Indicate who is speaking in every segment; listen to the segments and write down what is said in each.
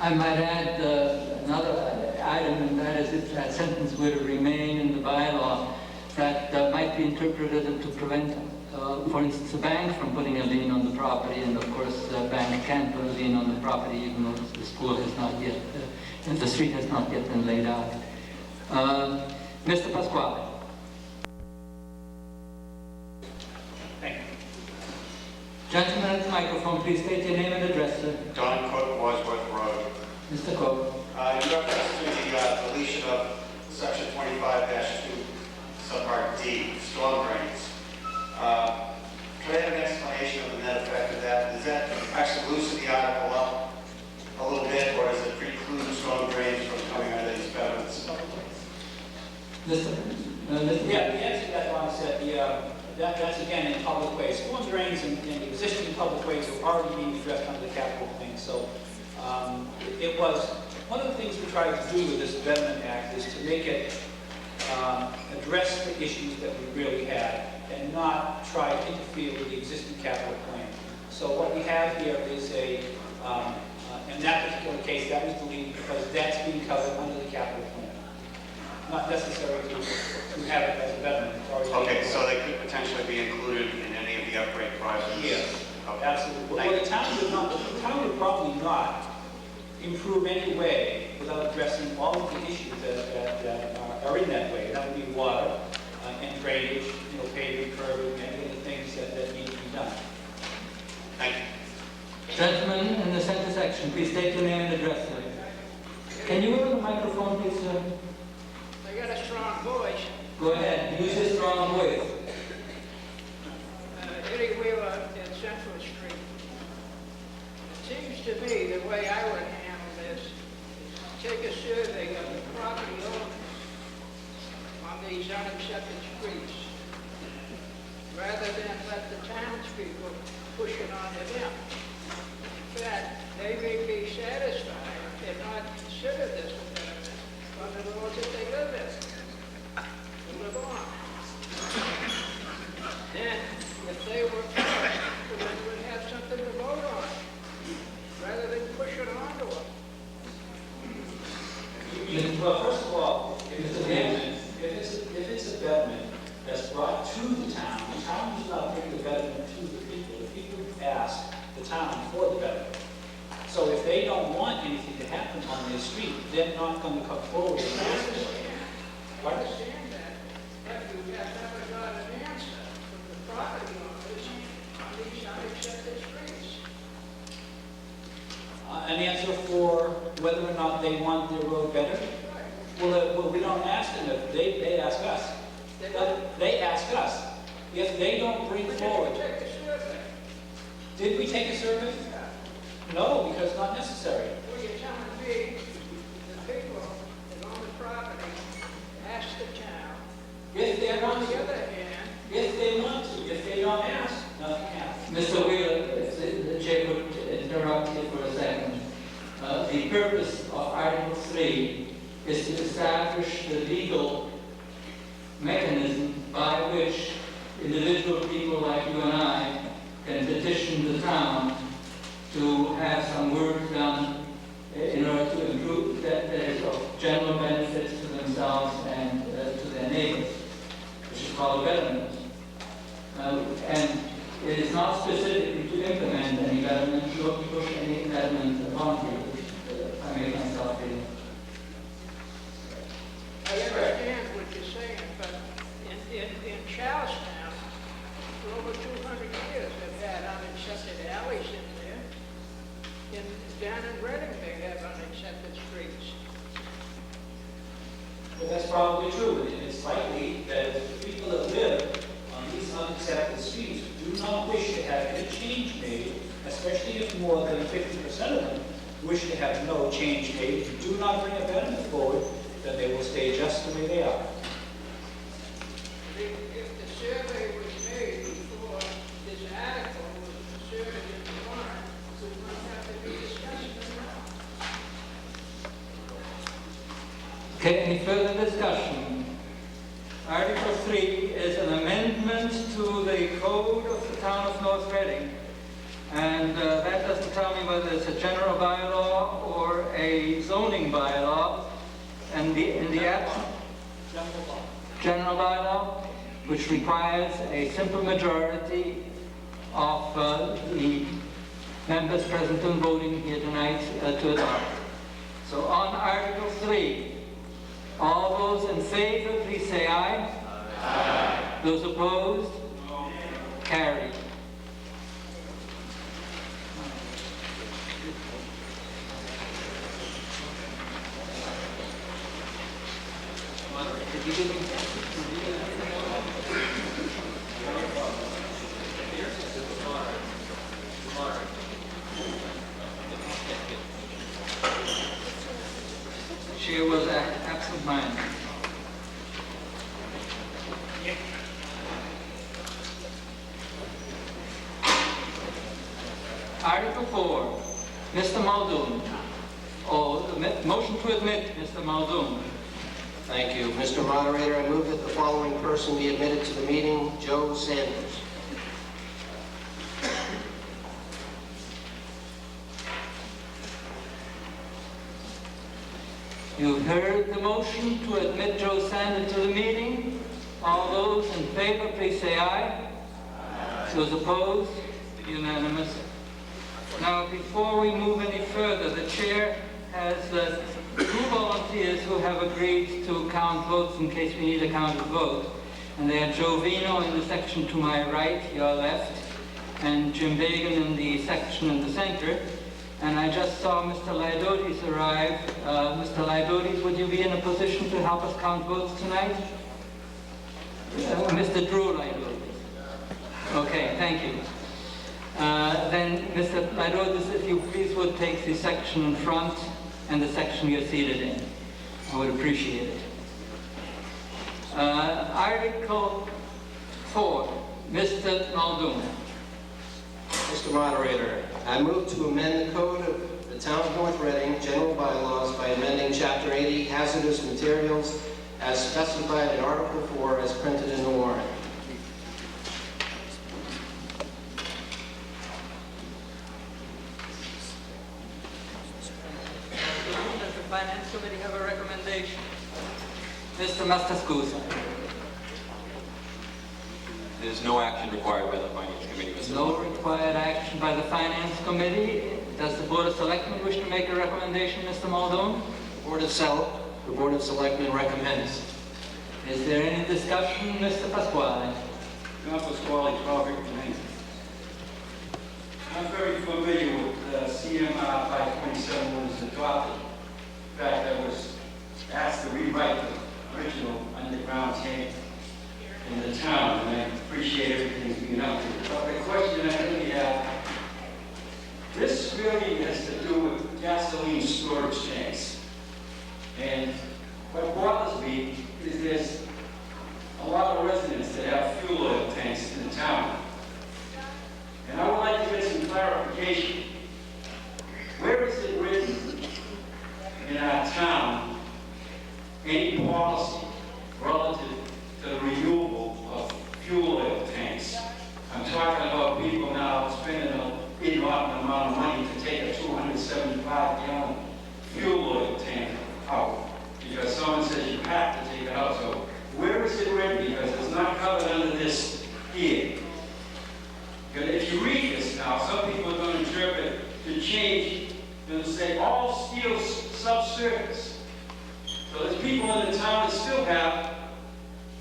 Speaker 1: I might add another item, and that is if that sentence were to remain in the bylaw, that might be interpreted to prevent, for instance, a bank from putting a lien on the property, and of course the bank can put a lien on the property even though the school has not yet, and the street has not yet been laid out. Mr. Pasquale.
Speaker 2: Thank you.
Speaker 1: Gentleman at the microphone, please state your name and address, sir.
Speaker 3: Don Cook, Wadsworth Road.
Speaker 1: Mr. Cook.
Speaker 3: In reference to the deletion of section 25-2, subpart D, storm drains. Could I have an explanation of the net effect of that? Does that actually loosen the article up a little bit, or does it preclude storm drains from coming out of these betterments?
Speaker 2: Yeah, the answer to that one is that that's again in public ways. Storm drains and existing public ways are already being addressed under the capital plan. So it was one of the things we tried to do with this Betterment Act is to make it address the issues that we really had and not try to interfere with the existing capital plan. So what we have here is in that particular case, that was deleted because that's being covered under the capital plan. Not necessary to have it as a betterment.
Speaker 3: Okay, so they could potentially be included in any of the upgrade projects?
Speaker 2: Yes,
Speaker 3: okay.
Speaker 2: absolutely. Well, the town would probably not improve any way without addressing all of the issues that are in that way. That would be water and drainage, paving, curbing, any of the things that need to be done.
Speaker 3: Thank you.
Speaker 1: Gentlemen in the center section, please state your name and address, sir. Can you go to the microphone, please, sir?
Speaker 4: I got a strong voice.
Speaker 1: Go ahead, use your strong voice.
Speaker 4: Eddie Wheeler at Central Street. It seems to me the way I would handle this is take a survey of the property owners on these unaccepted streets, rather than let the townspeople push it onto them. In fact, they may be satisfied if not consider this a benefit on the roads that they live in, to live on. Then, if they were for it, they would have something to vote on, rather than push it onto them.
Speaker 2: Well, first of all, if it's a betterment that's brought to the town does not bring the betterment to the people. The people ask the town for the betterment. So if they don't want anything to happen on their street, they're not going to come forward and ask for it.
Speaker 4: I understand that, but you have never got an answer from the property owners on these unaccepted streets.
Speaker 2: An answer for whether or not they want their road better? Well, we don't ask them. They ask us. They ask us. If they don't bring forward...
Speaker 4: Take a survey.
Speaker 2: Did we take a survey? No, because it's not necessary.
Speaker 4: Well, you're telling me the people that own the property ask the town.
Speaker 2: If they
Speaker 4: On
Speaker 2: want
Speaker 4: the
Speaker 2: to.
Speaker 4: other hand,
Speaker 2: If they want to. If they don't ask, nothing happens.
Speaker 1: Mr. Wheeler, if the chair would interrupt you for a second. The purpose of Article 3 is to establish the legal mechanism by which individual people like you and I can petition the town to have some work done in order to improve that is of general benefits to themselves and to their neighbors, which is called a betterment. And it is not specifically to implement any betterment, nor to push any betterment upon people. If I make myself clear.
Speaker 4: I understand what you're saying, but in Charlestown, for over 200 years, they've had unaccepted alleys in there. Down in Reading, they have unaccepted streets.
Speaker 2: Well, that's probably true. And it's likely that the people that live on these unaccepted streets do not wish to have any change made, especially if more than 50% of them wish to have no change made, do not bring a betterment forward, then they will stay just the way they are.
Speaker 4: If the survey was made before this article was inserted in the warrant, we wouldn't have to be discussing it now.
Speaker 1: Okay, any further discussion? Article 3 is an amendment to the code of the town of North Reading. And that doesn't tell me whether it's a general bylaw or a a zoning bylaw and in the absence, general bylaw, which requires a simple majority of the members present and voting here tonight to adopt. So on Article 3, all those in favor, please say aye. Aye. Those opposed? No. Carried. Did you give me? Chair was absent-minded. Article 4, Mr. Muldoon. Motion to admit Mr. Muldoon.
Speaker 5: Thank you. Mr. Moderator, I move that the following person be admitted to the meeting, Joe Sanders.
Speaker 1: You've heard the motion to admit Joe Sanders to the meeting. All those in favor, please say aye. Aye. Those opposed? Unanimous. Now, before we move any further, the chair has two volunteers who have agreed to count votes in case we need a counted vote. And they are Joe Vino in the section to my right, your left, and Jim Bagan in the section in the center. And I just saw Mr. Laidotis arrive. Mr. Laidotis, would you be in a position to help us count votes tonight? Mr. Drew Laidotis. Okay, thank you. Then, Mr. Laidotis, if you please would take the section in front and the section you're seated in. I would appreciate it. Article 4, Mr. Muldoon.
Speaker 5: Mr. Moderator, I move to amend the code of the Town of North Reading general bylaws by amending Chapter 80 hazardous materials as specified in Article 4 as printed in the warrant.
Speaker 1: Does the Finance Committee have a recommendation? Mr. Mastascusa.
Speaker 6: There's no action required by the Finance Committee, Mr.
Speaker 1: No
Speaker 6: Moderator.
Speaker 1: required action by the Finance Committee. Does the Board of Selectmen wish to make a recommendation, Mr. Muldoon?
Speaker 5: The Board of Selectmen recommends.
Speaker 1: Is there any discussion, Mr. Pasquale?
Speaker 7: John Pasquale, 12 Rickman Lane. I'm very familiar with CMR 527 when it was adopted. In fact, I was asked to rewrite the original underground tank in the town, and I appreciate everything's being up to. But the question I really have, this really has to do with gasoline storage tanks. And what bothers me is there's a lot of residents that have fuel oil tanks in the town. And I would like to get some clarification. Where is it written in our town, any policy relative to the renewal of fuel oil tanks? I'm talking about people now spending an inordinate amount of money to take a 275-gallon fuel oil tank out because someone says you have to take it out. So where is it written? Because it's not covered under this here. Because if you read this now, some people are going to interpret the change and say all steel subsurface. So there's people in the town that still have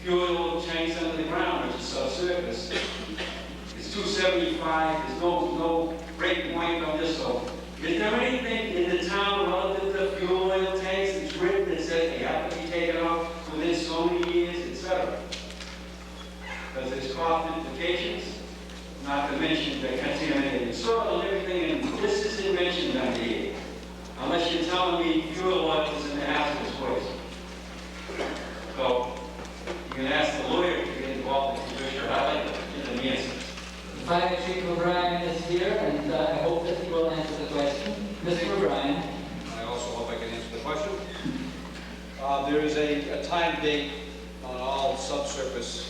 Speaker 7: fuel oil tanks under the ground, which is subsurface. It's 275. There's no break point on this. So is there anything in the town relative to fuel oil tanks that's written that says they have to be taken off within so many years, etc.? Because there's cost implications, not to mention the contaminated soil and everything, and this isn't mentioned under here. Unless you're telling me fuel oil is in the hazardous waste. So you can ask the lawyer to get involved in the picture. I'd like to get the answer.
Speaker 1: Fire Chief O'Brien is here, and I hope that he will answer the question. Mr. O'Brien.
Speaker 8: I also hope I can answer the question. There is a time date on all subsurface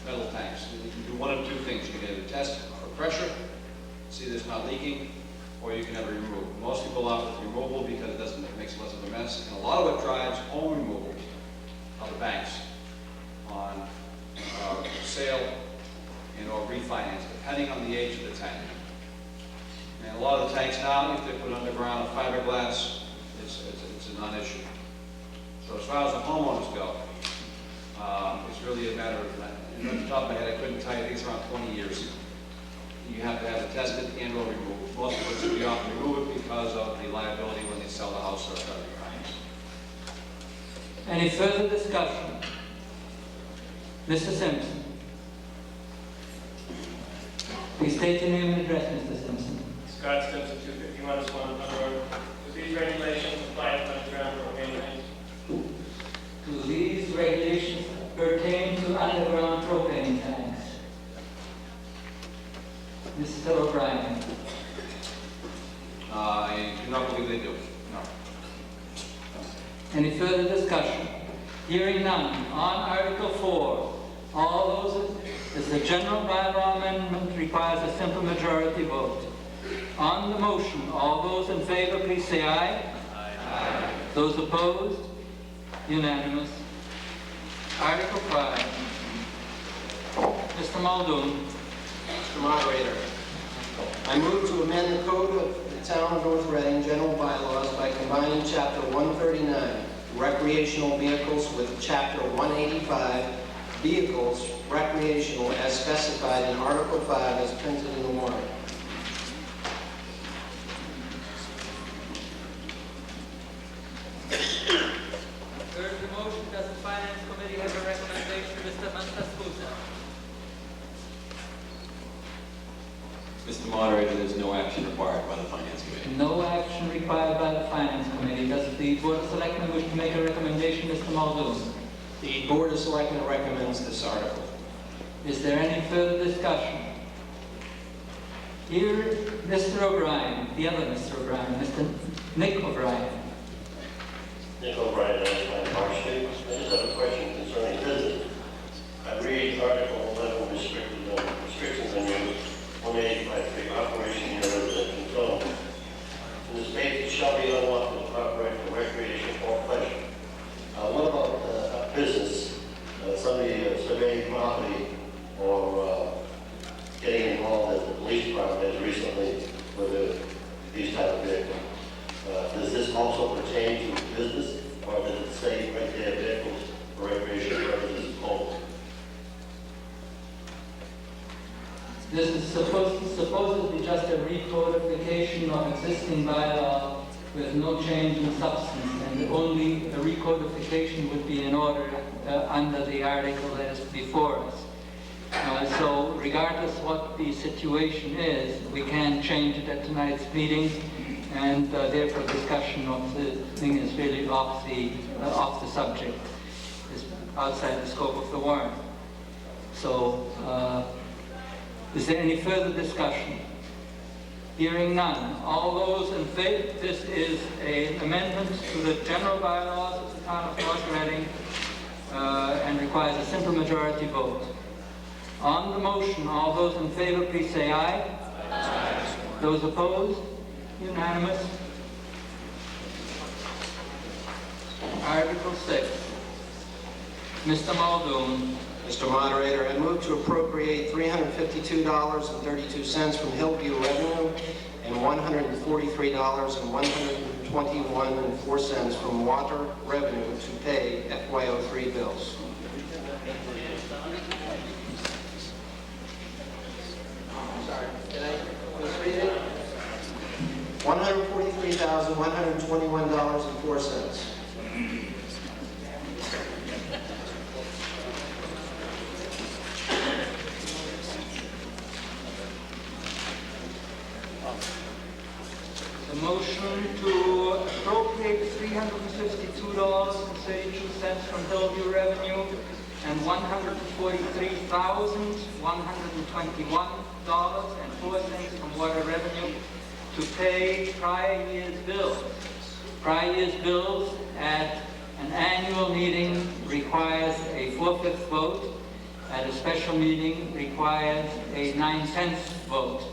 Speaker 8: metal tanks. You can do one of two things. You can either test for pressure, see there's not leaking, or you can have it removed. Most people opt for removal because it makes less of a mess, and a lot of it drives home removal of the banks on sale and or refinance, depending on the age of the tank. And a lot of the tanks now, if they put underground fiberglass, it's a non-issue. So as far as the homeowners go, it's really a matter of, and off the top of my head, I couldn't tell you, I think it's around 20 years. You have to have it tested and or removed. Most of us we often remove it because of the liability when they sell the house or try to refinance.
Speaker 1: Any further discussion? Mr. Simpson. Please state your name and address, Mr. Simpson.
Speaker 9: Scott Simpson, 251 Swan Road. Do these regulations apply to underground propane tanks?
Speaker 1: Do these regulations pertain to underground propane tanks? Mr. O'Brien.
Speaker 8: I do not believe they do. No.
Speaker 1: Any further discussion? Hearing none. On Article 4, all those, as the general bylaw amendment requires a simple majority vote. On the motion, all those in favor, please say aye. Aye. Those opposed? Unanimous. Article 5. Mr. Muldoon.
Speaker 5: Mr. Moderator, I move to amend the Code of the Town of North Reading General Bylaws by combining Chapter 139, Recreational Vehicles, with Chapter 185, Vehicles Recreational, as specified in Article 5 as printed in the warrant.
Speaker 1: Heard the motion. Does the Finance Committee have a recommendation? Mr. Mantaspusa.
Speaker 6: Mr. Moderator, there's no action required by the Finance Committee.
Speaker 1: No action required by the Finance Committee. Does the Board of Selectmen wish to make a recommendation, Mr. Muldoon?
Speaker 5: The Board of Selectmen recommends this article.
Speaker 1: Is there any further discussion? Here, Mr. O'Brien, the other Mr. O'Brien, Mr. Nick O'Brien.
Speaker 10: Nick O'Brien, 99 Park Street. I just have a question concerning business. I read Article 11, restrictions on use, 185 operation in a residential zone. In the states, it shall be unlawful to operate for recreation or pleasure. What about a business, somebody surveying property or getting involved as a police department as recently with these type of vehicles? Does this also pertain to business, or does it say right there vehicles for recreation purposes only?
Speaker 1: This is supposedly just a recodification of existing bylaw with no change in substance, and only a recodification would be in order under the article that is before us. So regardless what the situation is, we can change it at tonight's meeting, and therefore discussion of the thing is really off the subject, is outside the scope of the warrant. So is there any further discussion? Hearing none. All those in favor, this is an amendment to the general bylaws of the town of North Reading and requires a simple majority vote. On the motion, all those in favor, please say aye. Aye. Those opposed? Unanimous. Article 6. Mr. Muldoon.
Speaker 5: Mr. Moderator, I move to appropriate $352.32 from Hillview Revenue and $143.121.04 from Water Revenue to pay FY03 bills. Sorry, can I please read it? $143,121.04.
Speaker 1: The motion to appropriate $352.32 from Hillview Revenue and $143,121.04 from Water Revenue to pay prior year's bills. Prior year's bills at an annual meeting requires a 4/5 vote. At a special meeting requires a 9/10 vote.